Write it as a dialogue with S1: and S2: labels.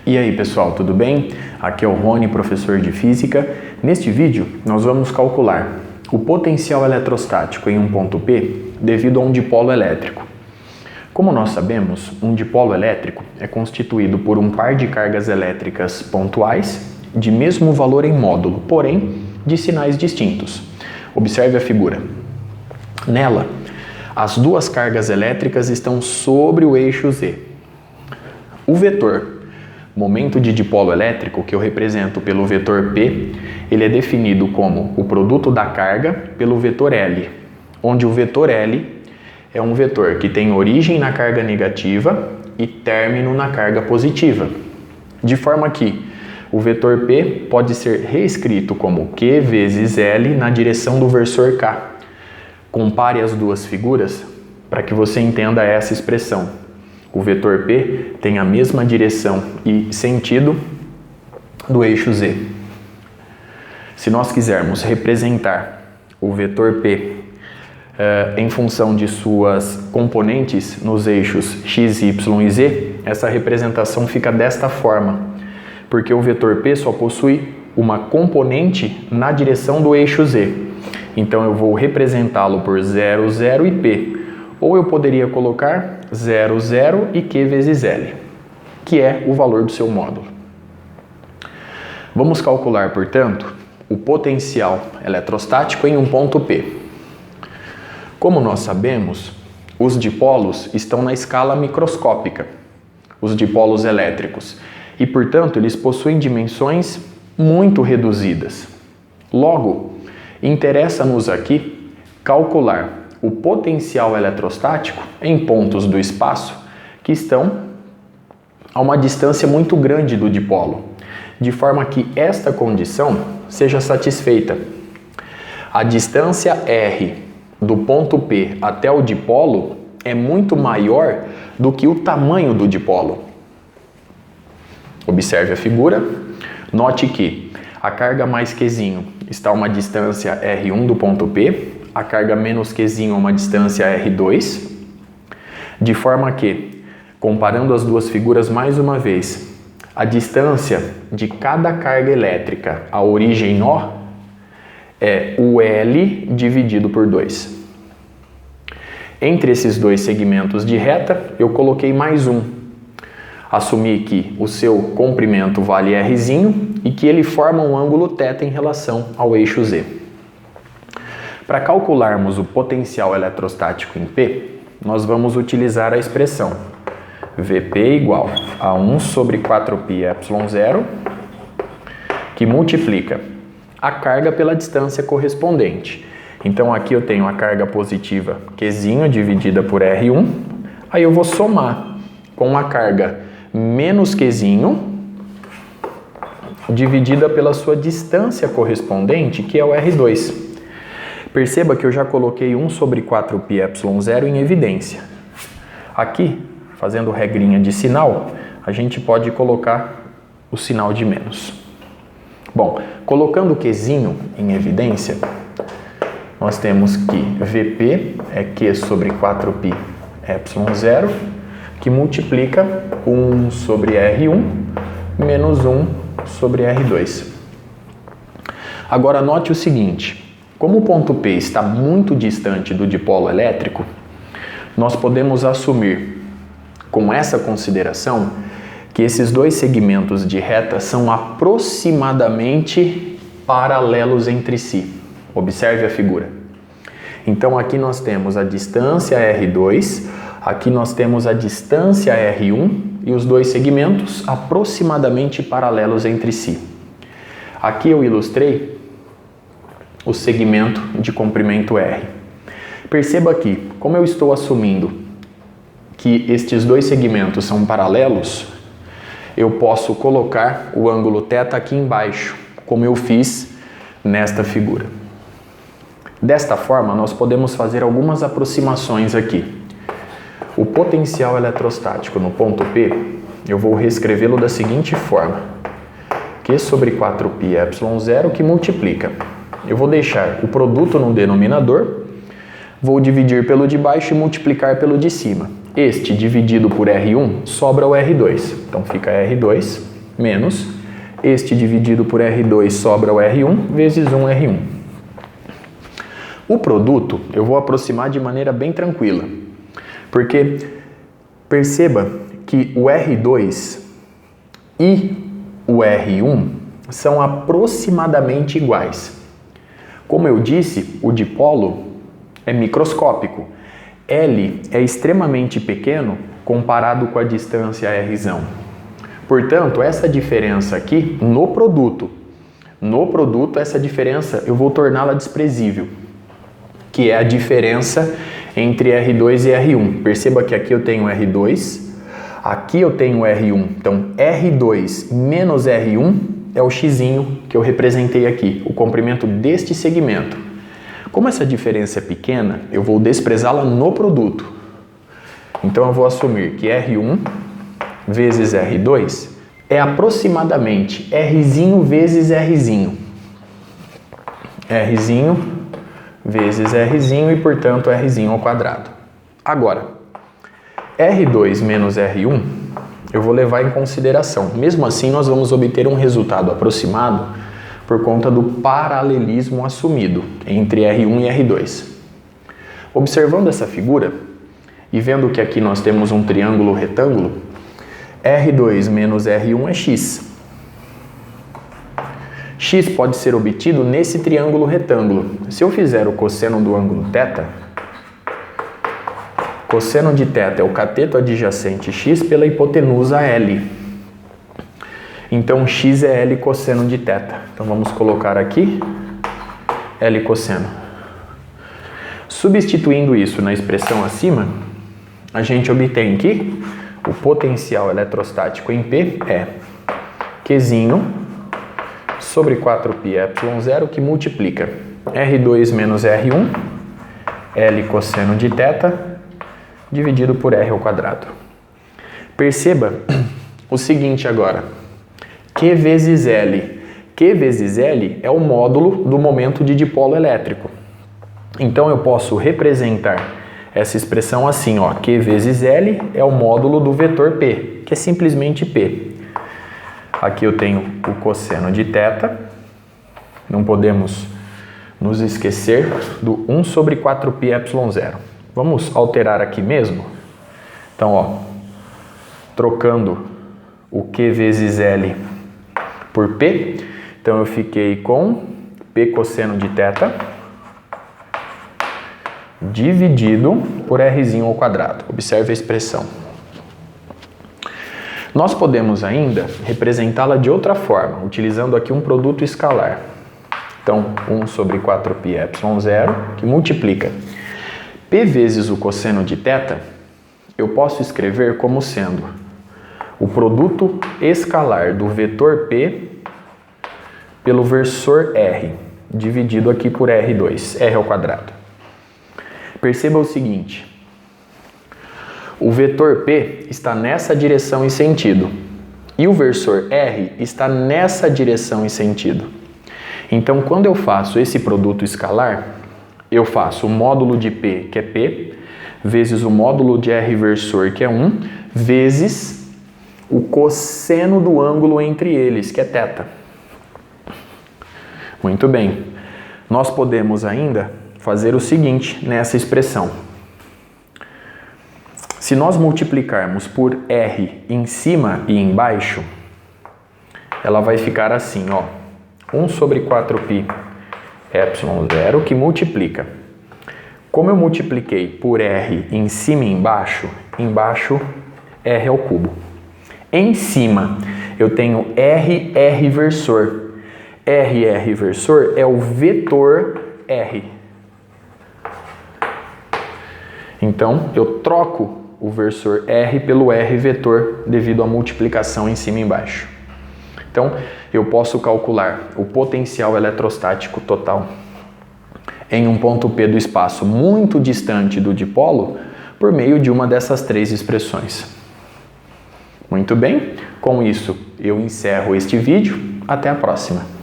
S1: E aí pessoal, tudo bem? Aqui é o Rony, professor de Física. Neste vídeo nós vamos calcular o potencial eletrostático em um ponto P devido a um dipolo elétrico. Como nós sabemos, um dipolo elétrico é constituído por um par de cargas elétricas pontuais de mesmo valor em módulo, porém de sinais distintos. Observe a figura. Nela, as duas cargas elétricas estão sobre o eixo Z. O vetor momento de dipolo elétrico, que eu represento pelo vetor P, ele é definido como o produto da carga pelo vetor L, onde o vetor L é um vetor que tem origem na carga negativa e término na carga positiva, de forma que o vetor P pode ser reescrito como Q vezes L na direção do versor K. Compare as duas figuras para que você entenda essa expressão. O vetor P tem a mesma direção e sentido do eixo Z. Se nós quisermos representar o vetor P em função de suas componentes nos eixos x, y e z, essa representação fica desta forma, porque o vetor P só possui uma componente na direção do eixo Z. Então eu vou representá-lo por 0, 0 e P. Ou eu poderia colocar 0, 0 e Q vezes L, que é o valor do seu módulo. Vamos calcular, portanto, o potencial eletrostático em um ponto P. Como nós sabemos, os dipolos estão na escala microscópica, os dipolos elétricos, e, portanto, eles possuem dimensões muito reduzidas. Logo, interessa-nos aqui calcular o potencial eletrostático em pontos do espaço que estão a uma distância muito grande do dipolo, de forma que esta condição seja satisfeita. A distância R do ponto P até o dipolo é muito maior do que o tamanho do dipolo. Observe a figura. Note que a carga mais Qzinho está a uma distância R1 do ponto P, a carga menos Qzinho a uma distância R2, de forma que, comparando as duas figuras mais uma vez, a distância de cada carga elétrica à origem nó é o L dividido por 2. Entre esses dois segmentos de reta, eu coloquei mais um. Assumi que o seu comprimento vale Rzinho e que ele forma um ângulo θ em relação ao eixo Z. Para calcularmos o potencial eletrostático em P, nós vamos utilizar a expressão Vp igual a 1 sobre 4πε0, que multiplica a carga pela distância correspondente. Então aqui eu tenho a carga positiva Qzinho dividida por R1, aí eu vou somar com a carga menos Qzinho dividida pela sua distância correspondente, que é o R2. Perceba que eu já coloquei 1 sobre 4πε0 em evidência. Aqui, fazendo regrinha de sinal, a gente pode colocar o sinal de menos. Bom, colocando o Qzinho em evidência, nós temos que Vp é Q sobre 4πε0, que multiplica 1 sobre R1 menos 1 sobre R2. Agora note o seguinte. Como o ponto P está muito distante do dipolo elétrico, nós podemos assumir, com essa consideração, que esses dois segmentos de reta são aproximadamente paralelos entre si. Observe a figura. Então aqui nós temos a distância R2, aqui nós temos a distância R1 e os dois segmentos aproximadamente paralelos entre si. Aqui eu ilustrei o segmento de comprimento R. Perceba que, como eu estou assumindo que estes dois segmentos são paralelos, eu posso colocar o ângulo θ aqui embaixo, como eu fiz nesta figura. Desta forma, nós podemos fazer algumas aproximações aqui. O potencial eletrostático no ponto P, eu vou reescrevê-lo da seguinte forma. Q sobre 4πε0 que multiplica. Eu vou deixar o produto no denominador, vou dividir pelo de baixo e multiplicar pelo de cima. Este dividido por R1 sobra o R2. Então fica R2 menos este dividido por R2 sobra o R1 vezes 1R1. O produto eu vou aproximar de maneira bem tranquila, porque perceba que o R2 e o R1 são aproximadamente iguais. Como eu disse, o dipolo é microscópico. L é extremamente pequeno comparado com a distância Rzão. Portanto, essa diferença aqui no produto, essa diferença eu vou torná-la desprezível, que é a diferença entre R2 e R1. Perceba que aqui eu tenho R2, aqui eu tenho R1. Então, R2 menos R1 é o xzinho que eu representei aqui, o comprimento deste segmento. Como essa diferença é pequena, eu vou desprezá-la no produto. Então, eu vou assumir que R1 vezes R2 é aproximadamente Rzinho vezes Rzinho. Rzinho vezes Rzinho e, portanto, Rzinho ao quadrado. Agora, R2 menos R1 eu vou levar em consideração. Mesmo assim, nós vamos obter um resultado aproximado por conta do paralelismo assumido entre R1 e R2. Observando essa figura e vendo que aqui nós temos um triângulo retângulo, R2 menos R1 é x. X pode ser obtido nesse triângulo retângulo. Se eu fizer o cosseno do ângulo θ, cosseno de θ é o cateto adjacente x pela hipotenusa L. Então, x é L cosseno de θ. Então, vamos colocar aqui L cosseno. Substituindo isso na expressão acima, a gente obtém que o potencial eletrostático em P é Qzinho sobre 4πε0, que multiplica R2 menos R1, L cosseno de θ, dividido por R ao quadrado. Perceba o seguinte agora, Q vezes L. Q vezes L é o módulo do momento de dipolo elétrico. Então eu posso representar essa expressão assim, ó, Q vezes L é o módulo do vetor P, que é simplesmente P. Aqui eu tenho o cosseno de θ, não podemos nos esquecer do 1 sobre 4πε0. Vamos alterar aqui mesmo? Então, ó, trocando o Q vezes L por P, então eu fiquei com P cosseno de θ dividido por Rzinho ao quadrado. Observe a expressão. Nós podemos ainda representá-la de outra forma, utilizando aqui um produto escalar. Então, 1 sobre 4πε0, que multiplica P vezes o cosseno de θ, eu posso escrever como sendo o produto escalar do vetor P pelo versor R, dividido aqui por R2, R ao quadrado. Perceba o seguinte, o vetor P está nessa direção e sentido, e o versor R está nessa direção e sentido. Então, quando eu faço esse produto escalar, eu faço o módulo de P, que é P, vezes o módulo de R versor, que é 1, vezes o cosseno do ângulo entre eles, que é θ. Muito bem. Nós podemos ainda fazer o seguinte nessa expressão. Se nós multiplicarmos por R em cima e embaixo, ela vai ficar assim, ó, 1 sobre 4πε0, que multiplica. Como eu multipliquei por R em cima e embaixo R ao cubo. Em cima eu tenho R versor. R versor é o vetor R. Então, eu troco o versor R pelo R vetor devido à multiplicação em cima e embaixo. Então, eu posso calcular o potencial eletrostático total em um ponto P do espaço muito distante do dipolo por meio de uma dessas três expressões. Muito bem, com isso eu encerro este vídeo. Até a próxima!